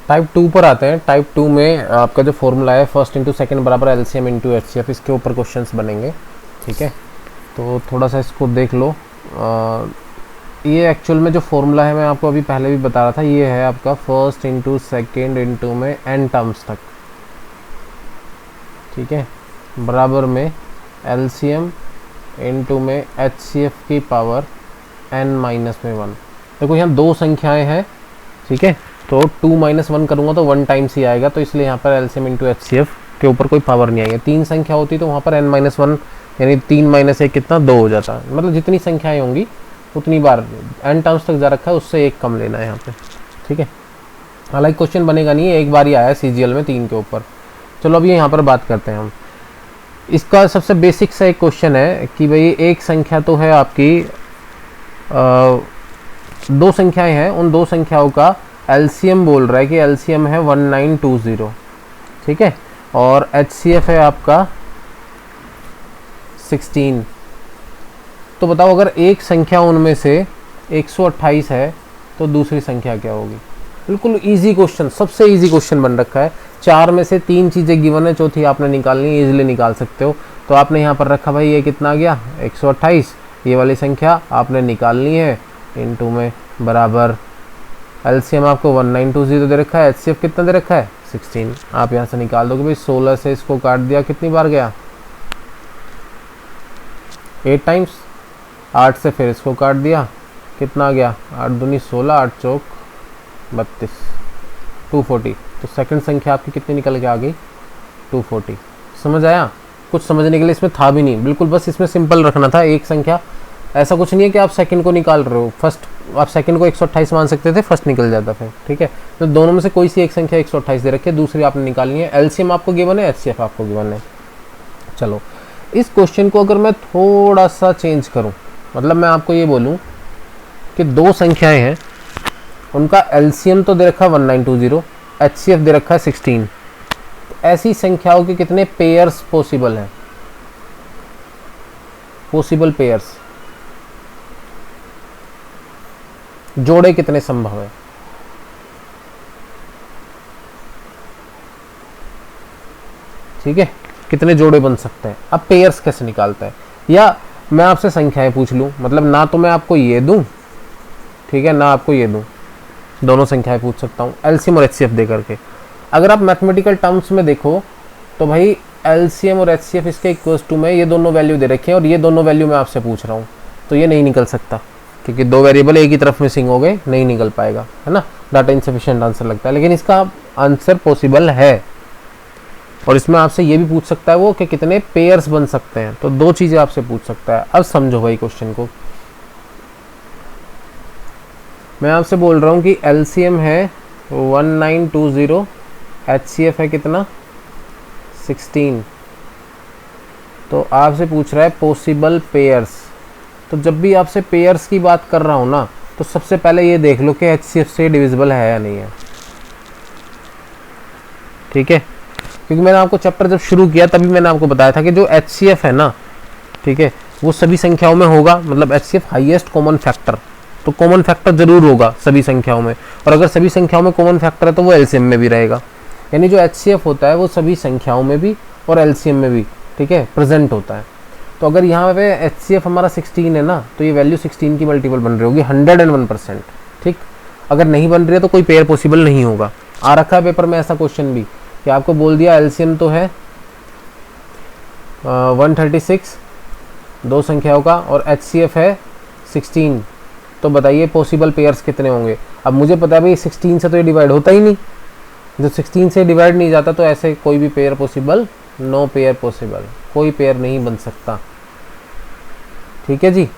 Type 2 पर आते हैं। टाइप 2 में आपका जो फॉर्मूला है फर्स्ट इंटू सेकंड बराबर एलसीएम इंटू एचसीएफ, इसके ऊपर क्वेश्चंस बनेंगे। ठीक है, तो थोड़ा सा इसको देख लो। ये एक्चुअल में जो फॉर्मूला है मैं आपको अभी पहले भी बता रहा था, ये है आपका फर्स्ट इंटू सेकेंड इंटू में एन टर्म्स तक। ठीक है, बराबर में एलसीएम इंटू में एचसीएफ की पावर एन माइनस में 1। देखो यहाँ दो संख्याएं हैं। ठीक है, तो 2 माइनस 1 करूँगा तो 1 टाइम्स ही आएगा, तो इसलिए यहाँ पर एलसीएम इंटू एचसीएफ के ऊपर कोई पावर नहीं आएगी। 3 संख्या होती तो वहाँ पर n माइनस 1 यानी 3 माइनस 1 कितना 2 हो जाता। मतलब जितनी संख्याएं होंगी उतनी बार n टर्म्स तक जा रखा है, उससे एक कम लेना है यहाँ पे। ठीक है, हालांकि क्वेश्चन बनेगा नहीं है, एक बार ही आया है सीजीएल में 3 के ऊपर। चलो अभी यहाँ पर बात करते हैं हम। इसका सबसे बेसिक सा एक क्वेश्चन है कि भाई एक संख्या तो है आपकी, दो संख्याएं हैं, उन दो संख्याओं का एलसीएम बोल रहा है कि एलसीएम है 1920। ठीक है, और एचसीएफ है आपका 16। तो बताओ अगर एक संख्या उनमें से 128 है तो दूसरी संख्या क्या होगी। बिल्कुल इजी क्वेश्चन, सबसे इजी क्वेश्चन बन रखा है। 4 में से 3 चीज़ें गिवन है, चौथी आपने निकालनी है, इजीली निकाल सकते हो। तो आपने यहाँ पर रखा भाई ये कितना आ गया 128, ये वाली संख्या आपने निकालनी है, इनटू में बराबर एलसीएम आपको 1920 दे रखा है, एचसीएफ कितना दे रखा है 16। आप यहाँ से निकाल दोगे भाई, 16 से इसको काट दिया कितनी बार गया 8 टाइम्स, 8 से फिर इसको काट दिया कितना आ गया 8 दूनी 16, 8 चौक 32, 240। तो सेकंड संख्या आपकी कितनी निकल के आ गई 240। समझ आया? कुछ समझने के लिए इसमें था भी नहीं, बिल्कुल बस इसमें सिंपल रखना था। एक संख्या, ऐसा कुछ नहीं है कि आप सेकंड को निकाल रहे हो, फर्स्ट आप सेकंड को 128 मान सकते थे, फर्स्ट निकल जाता फिर। ठीक है, तो दोनों में से कोई सी एक संख्या 128 दे रखी है, दूसरी आपने निकालनी है। एलसीएम आपको गिवन है, एचसीएफ आपको गिवन है। चलो इस क्वेश्चन को अगर मैं थोड़ा सा चेंज करूं, मतलब मैं आपको ये बोलूं कि दो संख्याएं हैं, उनका एलसीएम तो दे रखा है 1920, एचसीएफ दे रखा है 16। तो ऐसी संख्याओं के कितने पेयर्स पॉसिबल हैं, पॉसिबल पेयर्स, जोड़े कितने संभव है। ठीक है, कितने जोड़े बन सकते हैं। अब पेयर्स कैसे निकालता है, या मैं आपसे संख्याएं पूछ लूं, मतलब ना तो मैं आपको ये दूं, ठीक है, ना आपको ये दूं, दोनों संख्याएं पूछ सकता हूं एलसीएम और एचसीएफ दे करके। अगर आप मैथमेटिकल टर्म्स में देखो तो भाई एलसीएम और एचसीएफ इसके इक्वल्स टू में ये दोनों वैल्यू दे रखे हैं और ये दोनों वैल्यू मैं आपसे पूछ रहा हूँ, तो ये नहीं निकल सकता क्योंकि दो वेरिएबल एक ही तरफ मिसिंग हो गए, नहीं निकल पाएगा, है ना। डाटा इनसफिशिएंट आंसर लगता है, लेकिन इसका आंसर पॉसिबल है। और इसमें आपसे ये भी पूछ सकता है वो कि कितने पेयर्स बन सकते हैं, तो दो चीज़ें आपसे पूछ सकता है। अब समझो भाई क्वेश्चन को, मैं आपसे बोल रहा हूँ कि एलसीएम है 1920, एचसीएफ है कितना 16, तो आपसे पूछ रहा है पॉसिबल पेयर्स। तो जब भी आपसे पेयर्स की बात कर रहा हूँ ना, तो सबसे पहले ये देख लो कि एचसीएफ से डिविजिबल है या नहीं है। ठीक है, क्योंकि मैंने आपको चैप्टर जब शुरू किया तभी मैंने आपको बताया था कि जो एचसीएफ है ना, ठीक है, वो सभी संख्याओं में होगा, मतलब एचसीएफ हाईएस्ट कॉमन फैक्टर, तो कॉमन फैक्टर जरूर होगा सभी संख्याओं में, और अगर सभी संख्याओं में कॉमन फैक्टर है तो वो एलसीएम में भी रहेगा। यानी जो एचसीएफ होता है वो सभी संख्याओं में भी और एलसीएम में भी, ठीक है, प्रेजेंट होता है। तो अगर यहाँ पे एचसीएफ हमारा 16 है ना, तो ये वैल्यू 16 की मल्टीपल बन रही होगी 101%। ठीक, अगर नहीं बन रही है तो कोई पेयर पॉसिबल नहीं होगा। आ रखा है पेपर में ऐसा क्वेश्चन भी कि आपको बोल दिया एलसीएम तो है 136 दो संख्याओं का और एचसीएफ है 16, तो बताइए पॉसिबल पेयर्स कितने होंगे। अब मुझे पता है भाई 16 से तो ये डिवाइड होता ही नहीं, जो 16 से डिवाइड नहीं जाता तो ऐसे कोई भी pair possible, no pair possible, कोई पेयर नहीं बन सकता। ठीक है जी,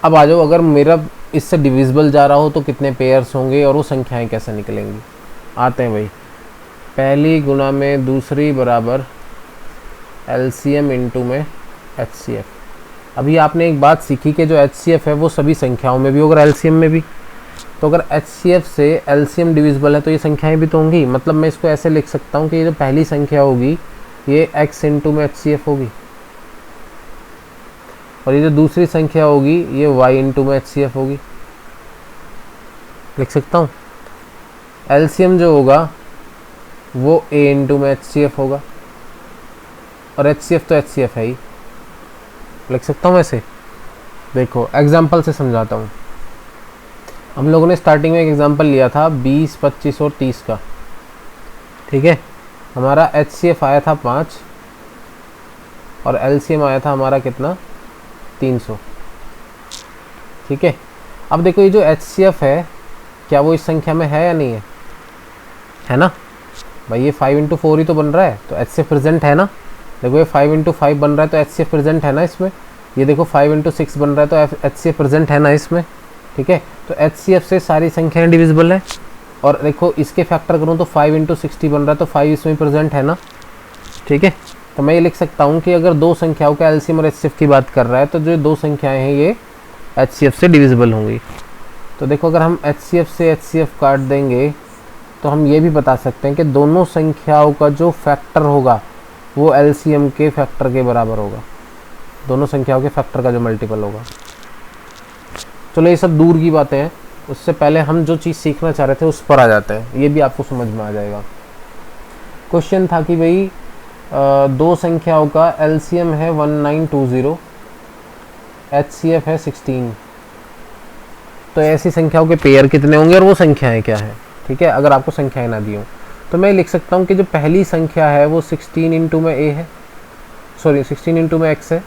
अब आ जाओ, अगर मेरा इससे डिविजिबल जा रहा हो तो कितने पेयर्स होंगे और वो संख्याएं कैसे निकलेंगी। आते हैं भाई, पहली गुना में दूसरी बराबर एलसीएम इंटू में एचसीएफ। अभी आपने एक बात सीखी कि जो एचसीएफ है वो सभी संख्याओं में भी होगा, एलसीएम में भी। तो अगर एचसीएफ से एलसीएम डिविजिबल है तो ये संख्याएं भी तो होंगी। मतलब मैं इसको ऐसे लिख सकता हूँ कि ये जो पहली संख्या होगी ये x इंटू में एचसीएफ होगी, और ये जो दूसरी संख्या होगी ये y इंटू में एचसीएफ होगी। लिख सकता हूँ, एलसीएम जो होगा वो ए इंटू में HCF होगा, और HCF तो HCF है ही, लिख सकता हूँ ऐसे। देखो एग्जाम्पल से समझाता हूँ। हम लोगों ने स्टार्टिंग में एक एग्जाम्पल लिया था 20, 25 और 30 का, ठीक है। हमारा HCF आया था 5 और LCM आया था हमारा कितना, 300, ठीक है। अब देखो ये जो HCF है क्या वो इस संख्या में है या नहीं है ना भाई। ये 5 इंटू 4 ही तो बन रहा है, तो HCF प्रेजेंट है ना। देखो ये 5 इंटू 5 बन रहा है तो HCF प्रेजेंट है ना इसमें। ये देखो 5 इंटू 6 बन रहा है तो HCF प्रेजेंट है ना इसमें, ठीक है। तो HCF से सारी संख्याएं डिविजिबल है। और देखो इसके फैक्टर करूँ तो 5 इंटू 60 बन रहा है तो 5 इसमें प्रेजेंट है ना, ठीक है। तो मैं ये लिख सकता हूँ कि अगर दो संख्याओं का LCM और HCF की बात कर रहा है तो जो दो संख्याएं हैं ये HCF से डिविजिबल होंगी। तो देखो अगर हम HCF से HCF काट देंगे तो हम ये भी बता सकते हैं कि दोनों संख्याओं का जो फैक्टर होगा वो LCM के फैक्टर के बराबर होगा, दोनों संख्याओं के फैक्टर का जो मल्टीपल होगा। चलो ये सब दूर की बातें हैं, उससे पहले हम जो चीज़ सीखना चाह रहे थे उस पर आ जाते हैं, ये भी आपको समझ में आ जाएगा। क्वेश्चन था कि भाई दो संख्याओं का LCM है 1920, HCF है 16, तो ऐसी संख्याओं के पेयर कितने होंगे और वो संख्याएं क्या है, ठीक है। अगर आपको संख्याएं ना दी हो तो मैं लिख सकता हूँ कि जो पहली संख्या है वो 16 इंटू में A है, सॉरी 16 इंटू में X है।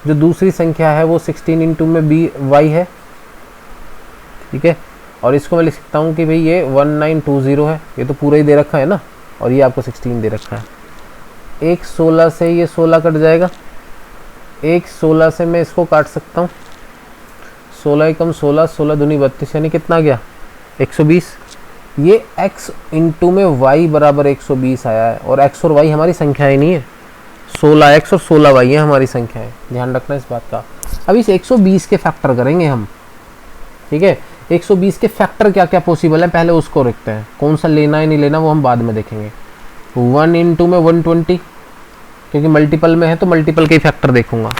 जो दूसरी संख्या है वो 16 इंटू में Y है, ठीक है। और इसको मैं लिख सकता हूँ कि भाई ये 1920 है, ये तो पूरा ही दे रखा है ना, और ये आपको 16 दे रखा है। एक 16 से ये 16 कट जाएगा, एक 16 से मैं इसको काट सकता हूँ, 16 एकम 16, 16 दूनी 32, यानी कितना गया 120। ये x इंटू में y बराबर 120 आया है, और x और y हमारी संख्याएं नहीं है, 16x और 16y है हमारी संख्याएं, ध्यान रखना इस बात का। अब इस 120 के फैक्टर करेंगे हम, ठीक है। 120 के फैक्टर क्या क्या पॉसिबल है पहले उसको रखते हैं, कौन सा लेना है नहीं लेना वो हम बाद में देखेंगे। 1 इंटू में 120, क्योंकि मल्टीपल में है तो मल्टीपल के फैक्टर देखूंगा।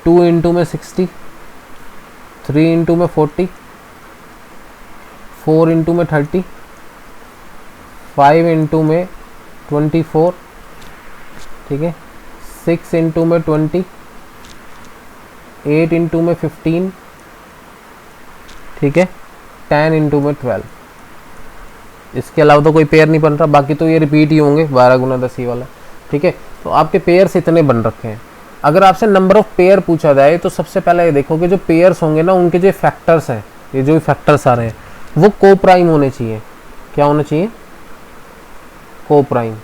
2 इंटू में 60, 3 इंटू में 40, 4 इंटू में 30, 5 इंटू में 24, ठीक है। 6 इंटू में 20, 8 इंटू में 15, ठीक है। 10 इंटू में 12। इसके अलावा तो कोई पेयर नहीं बन रहा, बाकी तो ये रिपीट ही होंगे 12 गुना 10 ही वाला, ठीक है। तो आपके पेयर्स इतने बन रखे हैं। अगर आपसे नंबर ऑफ पेयर पूछा जाए तो सबसे पहले ये देखो कि जो पेयर्स होंगे ना उनके जो फैक्टर्स हैं, ये जो फैक्टर्स आ रहे हैं वो को प्राइम होने चाहिए। क्या होना चाहिए, को प्राइम।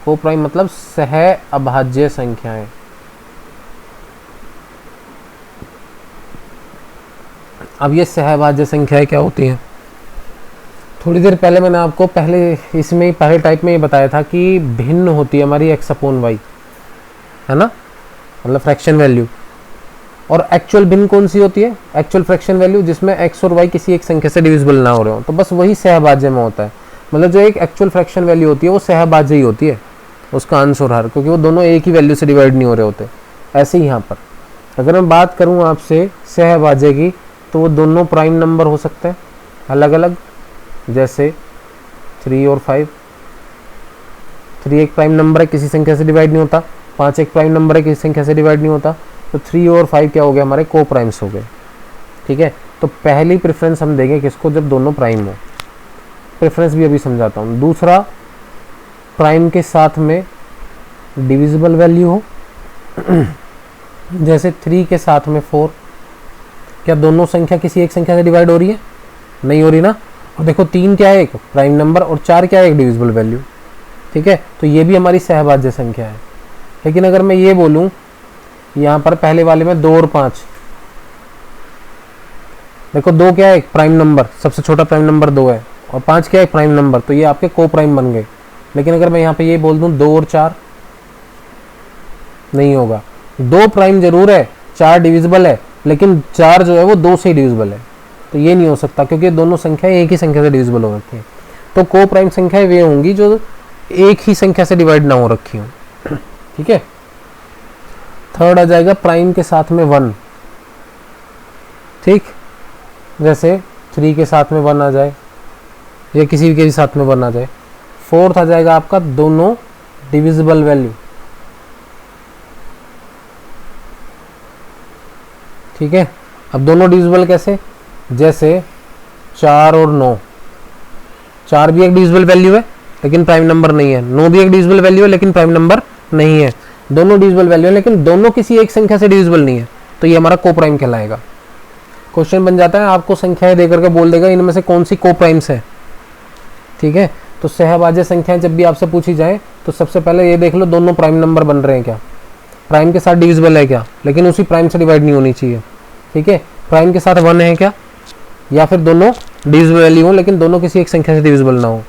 को प्राइम मतलब सह अभाज्य संख्याएं। अब ये सहभाज्य संख्याएं क्या होती हैं, थोड़ी देर पहले मैंने आपको पहले इसमें पहले टाइप में ये बताया था कि भिन्न होती है हमारी x अपॉन वाई, है ना, मतलब फ्रैक्शन वैल्यू। और एक्चुअल भिन्न कौन सी होती है, एक्चुअल फ्रैक्शन वैल्यू जिसमें x और y किसी एक संख्या से डिविजिबल ना हो रहे हो, तो बस वही सहभाज्य में होता है। मतलब जो एक एक्चुअल फ्रैक्शन वैल्यू होती है वो सहभाज्य ही होती है, उसका अंश और हर, क्योंकि वो दोनों एक ही वैल्यू से डिवाइड नहीं हो रहे होते। ऐसे ही यहाँ पर अगर मैं बात करूँ आपसे सहभाज्य की, तो वो दोनों प्राइम नंबर हो सकते हैं अलग अलग, जैसे 3 और 5। 3 एक प्राइम नंबर है, किसी संख्या से डिवाइड नहीं होता। 5 एक प्राइम नंबर है, किसी संख्या से डिवाइड नहीं होता। तो 3 और 5 क्या हो गया, हमारे को प्राइम्स हो गए, ठीक है। तो पहली प्रेफरेंस हम देंगे किसको, जब दोनों प्राइम हो। प्रेफरेंस भी अभी समझाता हूँ। दूसरा, प्राइम के साथ में डिविजिबल वैल्यू हो जैसे 3 के साथ में 4। क्या दोनों संख्या किसी एक संख्या से डिवाइड हो रही है, नहीं हो रही ना। और देखो 3 क्या है, एक प्राइम नंबर, और 4 क्या है, एक डिविजिबल वैल्यू, ठीक है। तो ये भी हमारी सहभाज्य संख्या है। लेकिन अगर मैं ये बोलूं यहाँ पर पहले वाले में 2 और 5, देखो 2 क्या है, एक प्राइम नंबर, सबसे छोटा प्राइम नंबर 2 है, और 5 क्या है, प्राइम नंबर, तो ये आपके को प्राइम बन गए। लेकिन अगर मैं यहाँ पे ये बोल दूं 2 और 4, नहीं होगा। 2 प्राइम जरूर है, 4 डिविजिबल है, लेकिन 4 जो है वो 2 से ही डिविजिबल है, तो ये नहीं हो सकता, क्योंकि दोनों संख्याएं एक ही संख्या से डिविजिबल हो रखी हैं। तो को प्राइम संख्याएं वे होंगी जो एक ही संख्या से डिवाइड ना हो रखी हो, ठीक है। थर्ड आ जाएगा प्राइम के साथ में 1, ठीक, जैसे 3 के साथ में 1 आ जाए, या किसी के भी साथ में 1 आ जाए। फोर्थ आ जाएगा आपका दोनों डिविजिबल वैल्यू, ठीक है। अब दोनों डिविजिबल कैसे, जैसे 4 और 9, 4 भी एक डिविजिबल वैल्यू है लेकिन प्राइम नंबर नहीं है, 9 भी एक डिविजिबल वैल्यू है लेकिन प्राइम नंबर नहीं है। दोनों डिविजिबल वैल्यू है लेकिन दोनों किसी एक संख्या से डिविजिबल नहीं है, तो ये हमारा कोप्राइम कहलाएगा। क्वेश्चन बन जाता है, आपको संख्याएं देकर के बोल देगा इनमें से कौन सी कोप्राइम्स है, ठीक है। तो सहभाज्य संख्याएं जब भी आपसे पूछी जाए तो सबसे पहले ये देख लो दोनों प्राइम नंबर बन रहे हैं क्या, प्राइम के साथ डिविजिबल है क्या, लेकिन उसी प्राइम से डिवाइड नहीं होनी चाहिए, ठीक है। प्राइम के साथ 1 है क्या, या फिर दोनों डिविजिबल वैल्यू हो लेकिन दोनों किसी एक संख्या से डिविजिबल ना हो।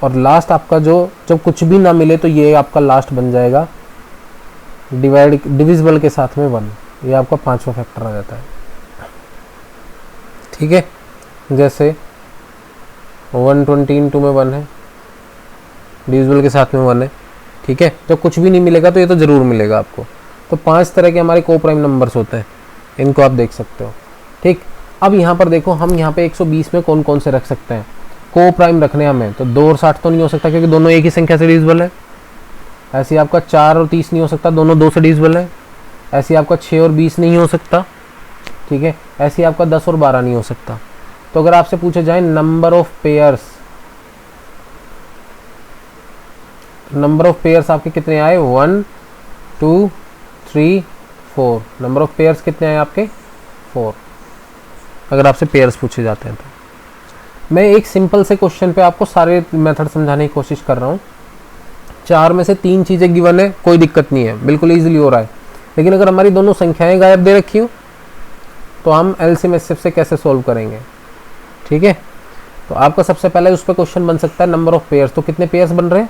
और लास्ट आपका जो जब कुछ भी ना मिले तो ये आपका लास्ट बन जाएगा डिविजिबल के साथ में 1, ये आपका 5वां फैक्टर आ जाता है, ठीक है। जैसे 120 इनटू में 1 है, डिविजिबल के साथ में 1 है, ठीक है। जब कुछ भी नहीं मिलेगा तो ये तो जरूर मिलेगा आपको। तो 5 तरह के हमारे कोप्राइम नंबर्स होते हैं, इनको आप देख सकते हो, ठीक। अब यहाँ पर देखो हम यहाँ पे 120 में कौन कौन से रख सकते हैं कोप्राइम रखने हमें, तो 2 और 60 तो नहीं हो सकता क्योंकि दोनों एक ही संख्या से डिविजिबल है। ऐसे आपका 4 और 30 नहीं हो सकता, दोनों 2 से डिविजिबल है। ऐसे आपका 6 और 20 नहीं हो सकता, ठीक है। ऐसे आपका 10 और 12 नहीं हो सकता। तो अगर आपसे पूछे जाए नंबर ऑफ पेयर्स आपके कितने आए, 1 2 3 4, नंबर ऑफ पेयर्स कितने आए आपके 4, अगर आपसे पेयर्स पूछे जाते हैं तो। मैं एक सिंपल से क्वेश्चन पे आपको सारे मेथड समझाने की कोशिश कर रहा हूँ। 4 में से 3 चीज़ें गिवन है, कोई दिक्कत नहीं है, बिल्कुल ईजिली हो रहा है। लेकिन अगर हमारी दोनों संख्याएं गायब दे रखी हो तो हम एलसीएम एचसीएफ से कैसे सोल्व करेंगे, ठीक है। तो आपका सबसे पहले उस पर क्वेश्चन बन सकता है नंबर ऑफ पेयर्स, तो कितने पेयर्स बन रहे हैं,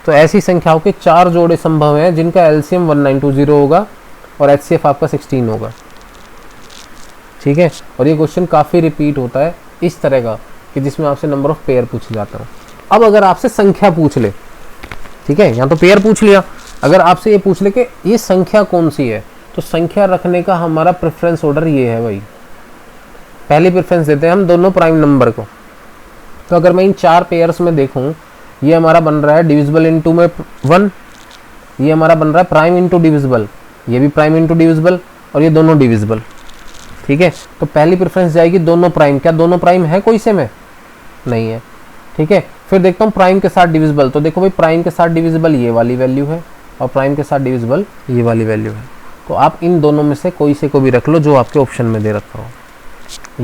तो ऐसी संख्याओं के 4 जोड़े संभव हैं जिनका एलसीएम 1920 होगा और एचसीएफ आपका 16 होगा, ठीक है। और ये क्वेश्चन काफ़ी रिपीट होता है इस तरह का कि जिसमें आपसे नंबर ऑफ पेयर पूछ जाता है। अब अगर आपसे संख्या पूछ ले, ठीक है, यहाँ तो पेयर पूछ लिया, अगर आपसे ये पूछ ले कि ये संख्या कौन सी है, तो संख्या रखने का हमारा प्रेफरेंस ऑर्डर ये है भाई। पहली प्रेफरेंस देते हैं हम दोनों प्राइम नंबर को। तो अगर मैं इन 4 पेयर्स में देखूं, ये हमारा बन रहा है डिविजिबल इनटू में 1, ये हमारा बन रहा है प्राइम इनटू डिविजिबल, ये भी प्राइम इनटू डिविजिबल, और ये दोनों डिविजिबल, ठीक है। तो पहली प्रेफरेंस जाएगी दोनों प्राइम। क्या दोनों प्राइम है कोई से में, नहीं है, ठीक है। फिर देखता हूँ प्राइम के साथ डिविजिबल, तो देखो भाई प्राइम के साथ डिविजिबल ये वाली वैल्यू है और प्राइम के साथ डिविजिबल ये वाली वैल्यू है। तो आप इन दोनों में से कोई से को भी रख लो जो आपके ऑप्शन में दे रखा हो।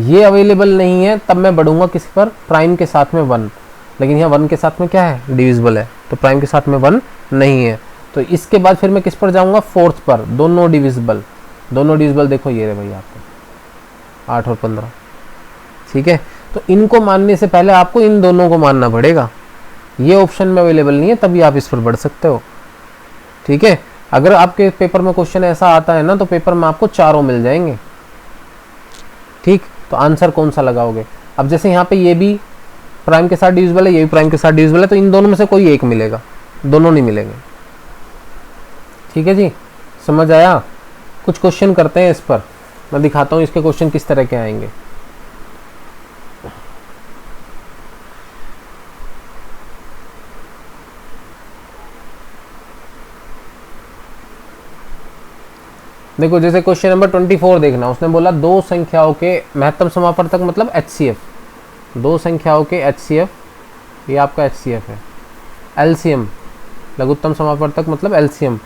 ये अवेलेबल नहीं है तब मैं बढ़ूंगा किसी पर, प्राइम के साथ में 1, लेकिन यहाँ 1 के साथ में क्या है, डिविजिबल है, तो प्राइम के साथ में 1 नहीं है। तो इसके बाद फिर मैं किस पर जाऊंगा, 4th पर, दोनों डिविजिबल। दोनों डिविजिबल देखो ये रहे भाई आपको 8 और 15, ठीक है। तो इनको मानने से पहले आपको इन दोनों को मानना पड़ेगा, ये ऑप्शन में अवेलेबल नहीं है, तभी आप इस पर बढ़ सकते हो, ठीक है। अगर आपके पेपर में क्वेश्चन ऐसा आता है ना तो पेपर में आपको चारों मिल जाएंगे, ठीक। तो आंसर कौन सा लगाओगे। अब जैसे यहाँ पे ये भी प्राइम के साथ डिविजिबल है, ये भी प्राइम के साथ डिविजिबल है, तो इन दोनों में से कोई एक मिलेगा, दोनों नहीं मिलेंगे, ठीक है जी। समझ आया। कुछ क्वेश्चन करते हैं इस पर, मैं दिखाता हूँ इसके क्वेश्चन किस तरह के आएंगे। देखो जैसे क्वेश्चन नंबर 24 देखना, उसने बोला दो संख्याओं के महत्तम समापवर्तक मतलब एचसीएफ, दो संख्याओं के एचसीएफ, ये आपका एचसीएफ है। एलसीएम लघुत्तम समापवर्तक मतलब एलसीएम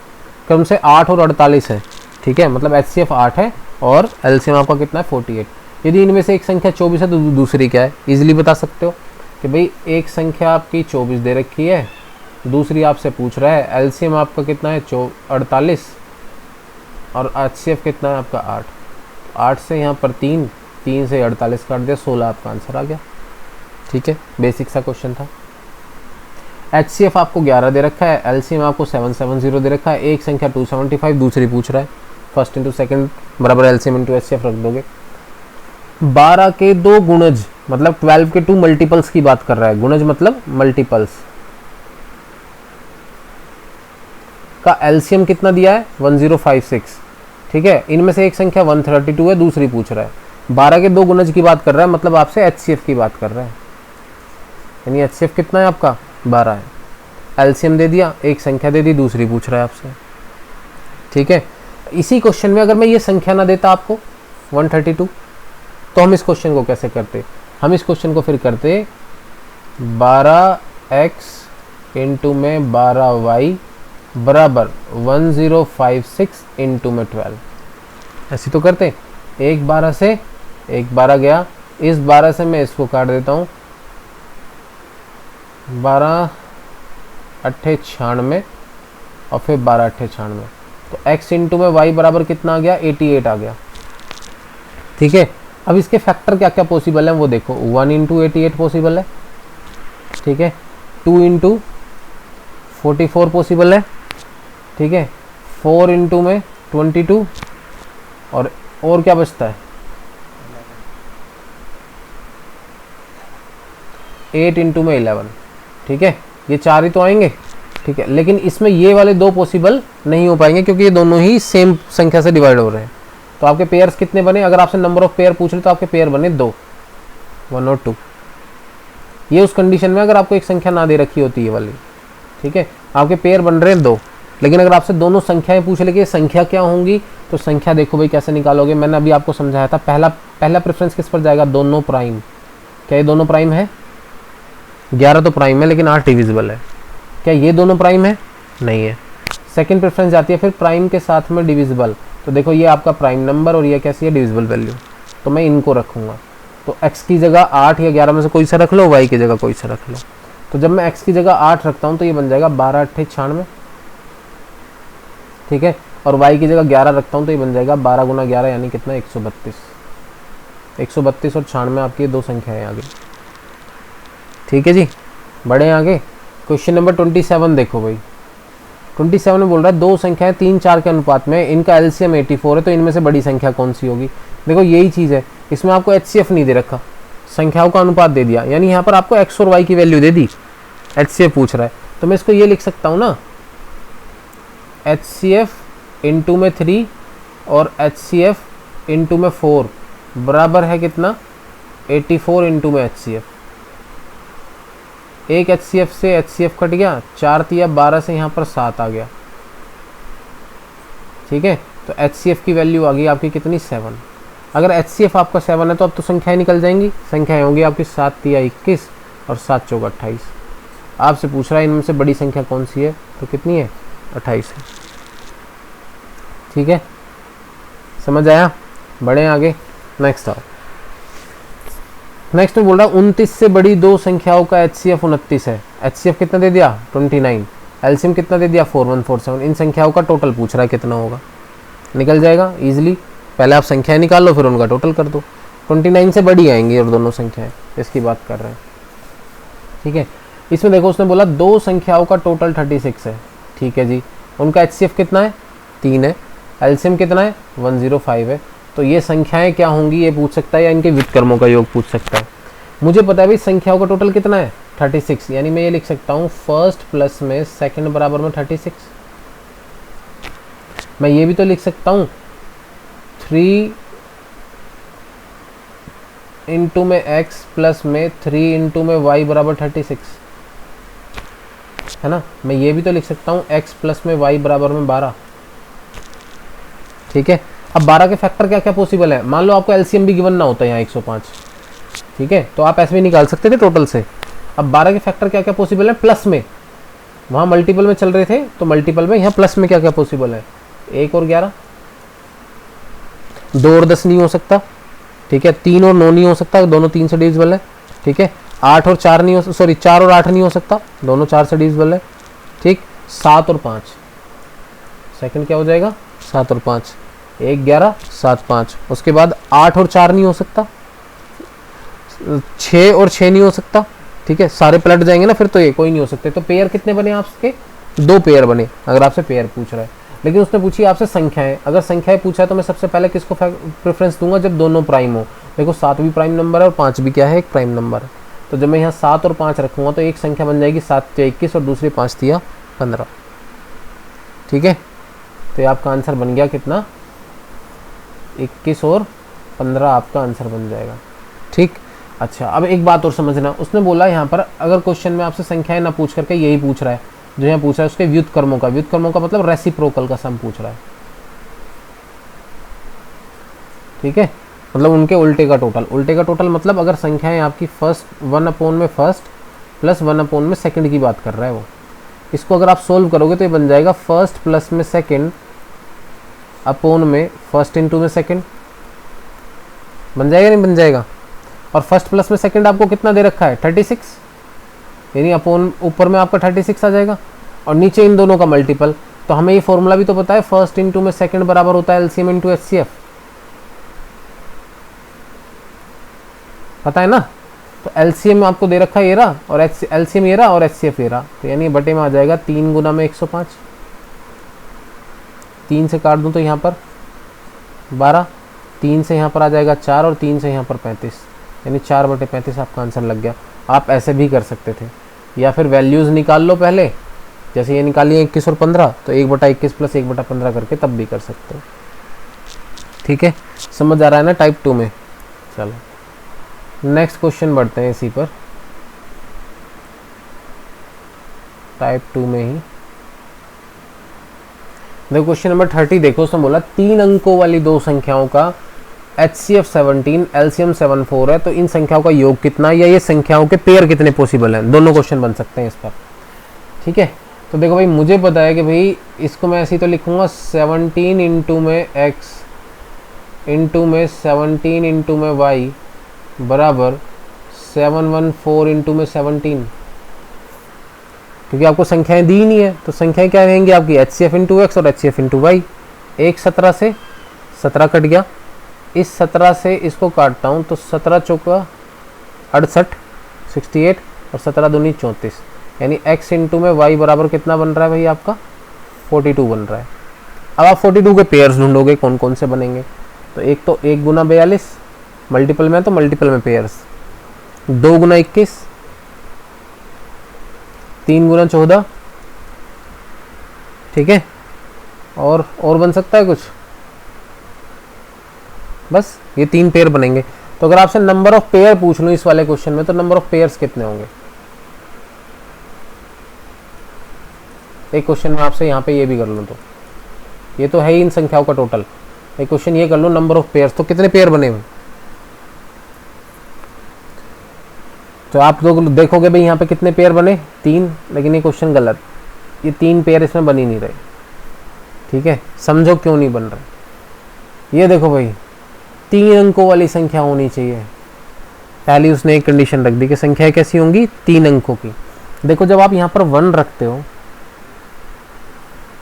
क्रम से 8 और 48 है, ठीक है, मतलब एचसीएफ 8 है और एलसीएम आपका कितना है 48। यदि इनमें से एक संख्या 24 है तो दूसरी क्या है, इजीली बता सकते हो कि भाई एक संख्या आपकी 24 दे रखी है, दूसरी आपसे पूछ रहा है एलसीएम आपका कितना है 48 और एचसीएफ कितना है आपका 8। 8 से यहाँ पर 3 से 48 काट दिया, 16 आपका आंसर आ गया, ठीक है। बेसिक सा क्वेश्चन था। एचसीएफ आपको 11 दे रखा है, एलसीएम आपको 770 दे रखा है, एक संख्या 275, दूसरी पूछ रहा है फर्स्ट इंटू सेकंड बराबर एलसीएम इंटू एचसीएफ रख दोगे। 12 के 2 गुणज मतलब 12 के 2 मल्टीपल्स की बात कर रहा है, गुणज मतलब मल्टीपल्स का एलसीएम कितना दिया है 1056, ठीक है। इनमें से एक संख्या 132 है, दूसरी पूछ रहा है। 12 के 2 गुणज की बात कर रहा है मतलब आपसे एचसीएफ की बात कर रहा है, यानी HCF कितना है आपका 12 है। एलसीएम दे दिया, एक संख्या दे दी, दूसरी पूछ रहा है आपसे, ठीक है। इसी क्वेश्चन में अगर मैं ये संख्या ना देता आपको 132, तो हम इस क्वेश्चन को कैसे करते? हम इस क्वेश्चन को फिर करते 12x इंटू में 12y बराबर 1056 इंटू में 12, ऐसे तो करते। एक 12 से एक 12 गया, इस 12 से मैं इसको काट देता हूँ, 12 अट्ठे 96 और फिर 12 अट्ठे 96, तो x इंटू में y बराबर कितना आ गया 88 आ गया, ठीक है। अब इसके फैक्टर क्या क्या पॉसिबल है वो देखो, 1 इंटू 88 पॉसिबल है, ठीक है, 2 इंटू 44 पॉसिबल है, ठीक है, 4 इंटू में 22 और क्या बचता है 8 इंटू में 11, ठीक है। ये 4 ही तो आएंगे, ठीक है, लेकिन इसमें ये वाले 2 पॉसिबल नहीं हो पाएंगे क्योंकि ये दोनों ही सेम संख्या से डिवाइड हो रहे हैं। तो आपके पेयर्स कितने बने? अगर आपसे नंबर ऑफ पेयर पूछ रहे तो आपके पेयर बने 2, 1 और 2। ये उस कंडीशन में अगर आपको एक संख्या ना दे रखी होती है वाली, ठीक है। आपके पेयर बन रहे हैं 2, लेकिन अगर आपसे दोनों संख्याएं पूछ ले कि संख्या क्या होंगी, तो संख्या देखो भाई कैसे निकालोगे। मैंने अभी आपको समझाया था, पहला प्रेफरेंस किस पर जाएगा? दोनों प्राइम। क्या ये दोनों प्राइम है? 11 तो प्राइम है लेकिन 8 डिविजिबल है। क्या ये दोनों प्राइम है? नहीं है। सेकंड प्रेफरेंस जाती है फिर प्राइम के साथ में डिविजिबल। तो देखो ये आपका प्राइम नंबर और ये कैसी है? Divisible value. तो मैं इनको रखूंगा, तो x की जगह 8 या 11 में से कोई सा रख लो, y की जगह कोई सा रख लो। तो जब मैं x की जगह 8 रखता हूँ तो ये बन जाएगा 12 अट्ठे 96, ठीक है, और y की जगह 11 रखता हूँ तो ये बन जाएगा 12 गुना 11 यानी कितना 132। 132 और 96 आपकी 2 संख्याएं आ गई, ठीक है जी। बढ़े आगे, क्वेश्चन नंबर 27 देखो भाई। 27 में बोल रहा है 2 संख्याएं 3 4 के अनुपात में, इनका एलसीएम 84 है, तो इनमें से बड़ी संख्या कौन सी होगी? देखो यही चीज़ है, इसमें आपको HCF नहीं दे रखा, संख्याओं का अनुपात दे दिया, यानी यहाँ पर आपको x और y की वैल्यू दे दी, HCF पूछ रहा है। तो मैं इसको ये लिख सकता हूँ ना, HCF इंटू में 3 और HCF इंटू में 4 बराबर है कितना? 84 इंटू में HCF। एक HCF से HCF कट गया, 4 तिया 12 से यहाँ पर 7 आ गया, ठीक है। तो HCF की वैल्यू आ गई आपकी कितनी? 7। अगर HCF आपका 7 है तो अब तो संख्याएं निकल जाएंगी। संख्याएं होंगी आपकी 7 तिया 21 और 7 चौका 28। आपसे पूछ रहा है इनमें से बड़ी संख्या कौन सी है, तो कितनी है? 28 है, ठीक है। समझ आया? बढ़े आगे, नेक्स्ट आओ। नेक्स्ट में बोल रहा है 29 से बड़ी 2 संख्याओं का HCF 29 है। HCF कितना दे दिया? 29। एलसीएम कितना दे दिया? 4147। इन संख्याओं का टोटल पूछ रहा है कितना होगा। निकल जाएगा इजीली। पहले आप संख्याएं निकाल लो फिर उनका टोटल कर दो। 29 से बड़ी आएंगी और दोनों संख्याएं, इसकी बात कर रहे हैं, ठीक है। इसमें देखो उसने बोला 2 संख्याओं का टोटल 36 है, ठीक है जी। उनका HCF कितना है? 3 है। एलसीएम कितना है? 105 है। तो ये संख्याएं क्या होंगी ये पूछ सकता है, या इनके व्युत्क्रमों का योग पूछ सकता है। मुझे पता है भाई संख्याओं का टोटल कितना है? 36, यानी मैं ये लिख सकता हूँ फर्स्ट प्लस में सेकंड बराबर में 36। मैं ये भी तो लिख सकता हूँ 3 इंटू में x प्लस में 3 इंटू में y बराबर 36, है ना। मैं ये भी तो लिख सकता हूँ x प्लस में y बराबर में 12, ठीक है। अब 12 के फैक्टर क्या क्या पॉसिबल है? मान लो आपको एलसीएम भी गिवन ना होता है यहाँ 105, ठीक है, तो आप ऐसे भी निकाल सकते थे टोटल से। अब 12 के फैक्टर क्या क्या पॉसिबल है? प्लस में, वहाँ मल्टीपल में चल रहे थे तो मल्टीपल में, यहाँ प्लस में क्या क्या पॉसिबल है? 1 और 11, 2 और 10 नहीं हो सकता, ठीक है, 3 और 9 नहीं हो सकता, दोनों 3 से डिविजिबल है, ठीक है। 8 और 4 नहीं हो, सॉरी 4 और 8 नहीं हो सकता, दोनों 4 से डिविजिबल है, ठीक। 7 और 5, सेकंड क्या हो जाएगा? 7 और 5, 1 11 7 5। उसके बाद 8 और 4 नहीं हो सकता, 6 और 6 नहीं हो सकता, ठीक है, सारे पलट जाएंगे ना फिर, तो ये कोई नहीं हो सकते। तो पेयर कितने बने आपके? 2 पेयर बने, अगर आपसे पेयर पूछ रहा है। लेकिन उसने पूछी आपसे संख्याएं। अगर संख्याएं पूछा है तो मैं सबसे पहले किसको प्रेफरेंस दूंगा? जब दोनों प्राइम हो। देखो 7 भी प्राइम नंबर है और 5 भी क्या है? एक प्राइम नंबर है। तो जब मैं यहाँ 7 और 5 रखूंगा तो एक संख्या बन जाएगी 7 तिया 21 और दूसरी 5 तिया 15, ठीक है। तो ये आपका आंसर बन गया कितना? 21 और 15 आपका आंसर बन जाएगा, ठीक। अच्छा अब एक बात और समझना, उसने बोला यहाँ पर अगर क्वेश्चन में आपसे संख्याएं ना पूछ करके यही पूछ रहा है जो यहाँ पूछ रहा है उसके व्युत्क्रमों का, व्युत्क्रमों का मतलब रेसिप्रोकल का सम पूछ रहा है, ठीक है, मतलब उनके उल्टे का टोटल। उल्टे का टोटल मतलब अगर संख्याएं आपकी फर्स्ट 1 में फर्स्ट प्लस 1 में सेकंड की बात कर रहा है वो, इसको अगर आप सोल्व करोगे तो ये बन जाएगा फर्स्ट प्लस में सेकंड अपोन में फर्स्ट इंटू में सेकंड, बन जाएगा नहीं बन जाएगा। और फर्स्ट प्लस में सेकंड आपको कितना दे रखा है 36, यानी अपोन ऊपर में आपका 36 आ जाएगा और नीचे इन दोनों का मल्टीपल। तो हमें ये फॉर्मूला भी तो पता है, फर्स्ट इंटू में सेकंड बराबर होता है एलसीएम इंटू एचसीएफ, पता है ना। तो एलसीएम आपको दे रखा है ये रहा और एलसीएम ये रहा और एचसीएफ ये रहा, तो यानी बटे में आ जाएगा 3 गुना में 105, 3 से काट दूं तो यहाँ पर 12, 3 से यहाँ पर आ जाएगा 4 और 3 से यहाँ पर 35, यानी 4/35 आपका आंसर लग गया। आप ऐसे भी कर सकते थे, या फिर वैल्यूज़ निकाल लो पहले, जैसे ये निकालिए 21 और 15 तो 1/21 प्लस 1/15 करके तब भी कर सकते हो, ठीक है। समझ आ रहा है ना टाइप 2 में। चलो नेक्स्ट क्वेश्चन बढ़ते हैं इसी पर, टाइप 2 में ही देखो क्वेश्चन नंबर 30। देखो उसने बोला 3 अंकों वाली दो संख्याओं का HCF 17 LCM 74 है, तो इन संख्याओं का योग कितना, या ये संख्याओं के पेयर कितने पॉसिबल हैं, दोनों क्वेश्चन बन सकते हैं इस पर, ठीक है। तो देखो भाई मुझे पता है कि भाई इसको मैं ऐसे ही तो लिखूंगा 17 इंटू में x इंटू में 17 इंटू में y बराबर 714 इंटू में 17, क्योंकि आपको संख्याएं दी नहीं है तो संख्याएं क्या रहेंगी आपकी HCF इंटू एक्स और HCF इंटू वाई। एक 17 से 17 कट गया, इस 17 से इसको काटता हूँ तो 17 चौका 68 68 और 17 दूनी 34, यानी x इंटू में y बराबर कितना बन रहा है भाई आपका 42 बन रहा है। अब आप 42 के पेयर्स ढूंढोगे कौन कौन से बनेंगे, तो एक तो 1 गुना 42 मल्टीपल में, तो मल्टीपल में पेयर्स 2 गुना 21, 3 गुना 14, ठीक है। और बन सकता है कुछ, बस ये 3 पेयर बनेंगे। तो अगर आपसे नंबर ऑफ पेयर पूछ लूं इस वाले क्वेश्चन में, तो नंबर ऑफ पेयर्स कितने होंगे। एक क्वेश्चन में आपसे यहाँ पे ये भी कर लूं, तो ये तो है ही इन संख्याओं का टोटल, एक क्वेश्चन ये कर लूं नंबर ऑफ पेयर्स, तो कितने पेयर बने हुए। तो आप लोग देखोगे भाई यहाँ पे कितने पेयर बने 3, लेकिन ये क्वेश्चन गलत, ये 3 पेयर इसमें बन ही नहीं रहे, ठीक है। समझो क्यों नहीं बन रहे। ये देखो भाई 3 अंकों वाली संख्या होनी चाहिए, पहली उसने एक कंडीशन रख दी कि संख्याएं कैसी होंगी 3 अंकों की। देखो जब आप यहाँ पर 1 रखते हो,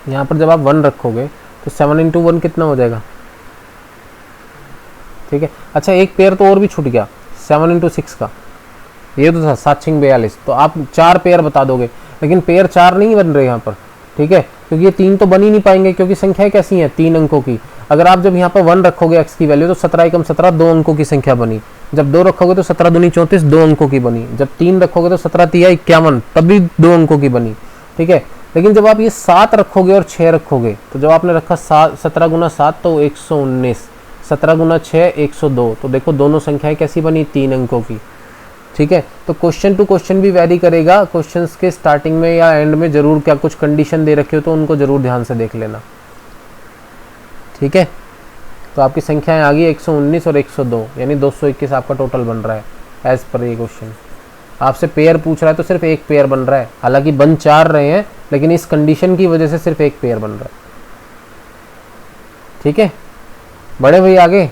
यहाँ पर जब आप 1 रखोगे तो 7 इंटू 1 कितना हो जाएगा, ठीक है। अच्छा एक पेयर तो और भी छूट गया 7 इंटू 6 का, ये तो था 7 6 42, तो आप 4 पेयर बता दोगे, लेकिन पेयर 4 नहीं बन रहे यहाँ पर, ठीक है, क्योंकि ये 3 तो बन ही नहीं पाएंगे, क्योंकि संख्याएं कैसी हैं 3 अंकों की। अगर आप जब यहाँ पर 1 रखोगे x की वैल्यू तो 17 एकम 17 2 अंकों की संख्या बनी, जब 2 रखोगे तो 17 दूनी 34 2 अंकों की बनी, जब 3 रखोगे तो 17 तिया 51 तब भी 2 अंकों की बनी, ठीक है। लेकिन जब आप ये 7 रखोगे और 6 रखोगे, तो जब आपने रखा 17 गुना 7 तो 119, 17 गुना 6 102, तो देखो दोनों संख्याएं कैसी बनी 3 अंकों की, ठीक है। तो क्वेश्चन टू क्वेश्चन भी वैरी करेगा, क्वेश्चंस के स्टार्टिंग में या एंड में जरूर क्या कुछ कंडीशन दे रखी हो तो उनको जरूर ध्यान से देख लेना, ठीक है। तो आपकी संख्याएं आ गई 119 और 102, यानी 221 आपका टोटल बन रहा है एज पर ये क्वेश्चन। आपसे पेयर पूछ रहा है तो सिर्फ एक पेयर बन रहा है, हालांकि बन 4 रहे हैं, लेकिन इस कंडीशन की वजह से सिर्फ एक पेयर बन रहा है, ठीक है। बड़े भाई आगे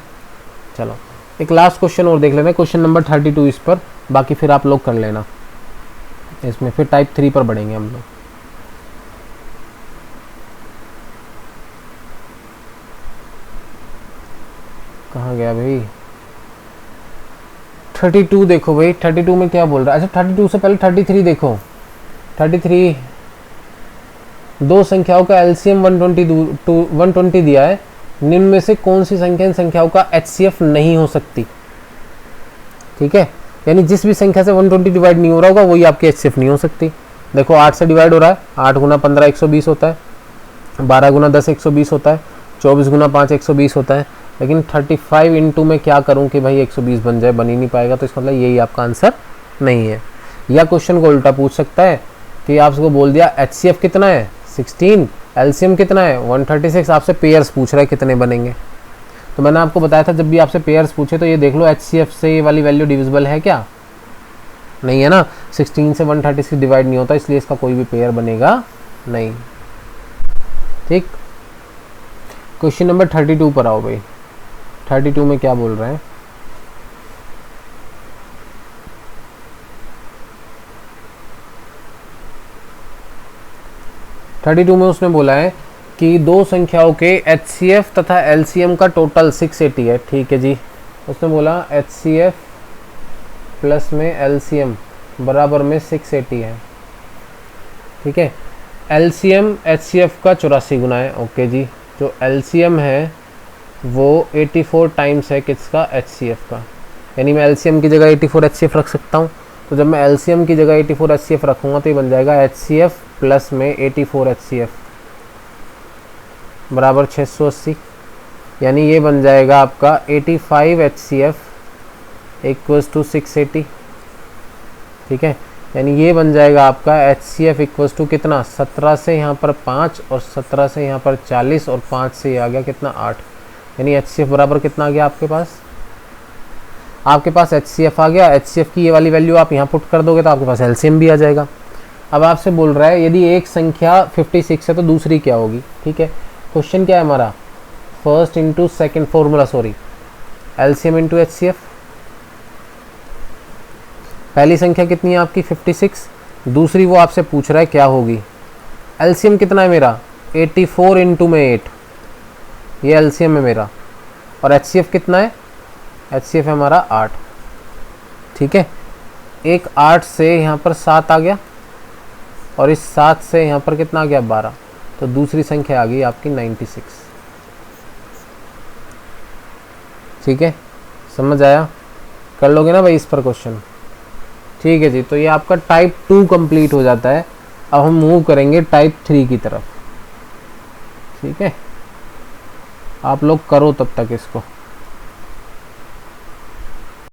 चलो एक लास्ट क्वेश्चन और देख लेना, क्वेश्चन नंबर 32 इस पर, बाकी फिर आप लोग कर लेना इसमें, फिर टाइप 3 पर बढ़ेंगे हम लोग। कहाँ गया भाई 32 देखो भाई 32 में क्या बोल रहा है। अच्छा 32 से पहले 33 देखो, 33 दो संख्याओं का एलसीएम 120 दिया है, निम्न में से कौन सी संख्या इन संख्याओं का HCF नहीं हो सकती, ठीक है। यानी जिस भी संख्या से 120 डिवाइड नहीं हो रहा होगा वही आपकी HCF नहीं हो सकती। देखो 8 से डिवाइड हो रहा है, 8 गुना 15 120 होता है, 12 गुना 10 120 होता है, 24 गुना 5 120 होता है, लेकिन 35 इंटू में क्या करूं कि भाई 120 बन जाए, बन ही नहीं पाएगा, तो इसका मतलब यही आपका आंसर नहीं है। या क्वेश्चन को उल्टा पूछ सकता है कि आपको बोल दिया HCF कितना है 16, LCM कितना है 136, आपसे पेयर्स पूछ रहा है कितने बनेंगे। तो मैंने आपको बताया था जब भी आपसे पेयर्स पूछे तो ये देख लो HCF से ये वाली वैल्यू डिविजिबल है क्या, नहीं है ना, 16 से 136 डिवाइड नहीं होता, इसलिए इसका कोई भी पेयर बनेगा नहीं। ठीक, क्वेश्चन नंबर 32 पर आओ भाई। 32 में क्या बोल रहे हैं, में उसने बोला है कि दो संख्याओं के HCF तथा LCM का टोटल 680 है। ठीक है जी, उसने बोला HCF प्लस में LCM बराबर में 680 है। ठीक है, LCM HCF का 84 गुना है। ओके जी, जो LCM है वो 84 टाइम्स है किसका, HCF का, यानी मैं LCM की जगह 84 HCF रख सकता हूँ। तो जब मैं LCM की जगह 84 HCF रखूँगा तो ये बन जाएगा HCF प्लस में 84 HCF बराबर 680, यानी ये बन जाएगा आपका 85 HCF इक्वल्स टू 680। ठीक है, यानी ये बन जाएगा आपका HCF इक्वल्स टू कितना, 17 से यहाँ पर 5 और 17 से यहाँ पर 40 और 5 से ये आ गया कितना 8, यानी HCF बराबर कितना आ गया आपके पास, HCF आ गया। HCF की ये वाली वैल्यू आप यहाँ पुट कर दोगे तो आपके पास LCM भी आ जाएगा। अब आपसे बोल रहा है यदि एक संख्या 56 है तो दूसरी क्या होगी। ठीक है, क्वेश्चन क्या है हमारा, first into second formula, sorry LCM into HCF। पहली संख्या कितनी है आपकी 56, दूसरी वो आपसे पूछ रहा है क्या होगी। LCM कितना है मेरा 84 इंटू में 8, ये LCM है मेरा, और HCF कितना है, HCF है हमारा 8। ठीक है, एक 8 से यहाँ पर 7 आ गया और इस 7 से यहाँ पर कितना आ गया 12, तो दूसरी संख्या आ गई आपकी 96। ठीक है, समझ आया, कर लोगे ना भाई इस पर क्वेश्चन। ठीक है जी, तो ये आपका टाइप 2 कंप्लीट हो जाता है। अब हम मूव करेंगे टाइप 3 की तरफ। ठीक है, आप लोग करो तब तक इसको।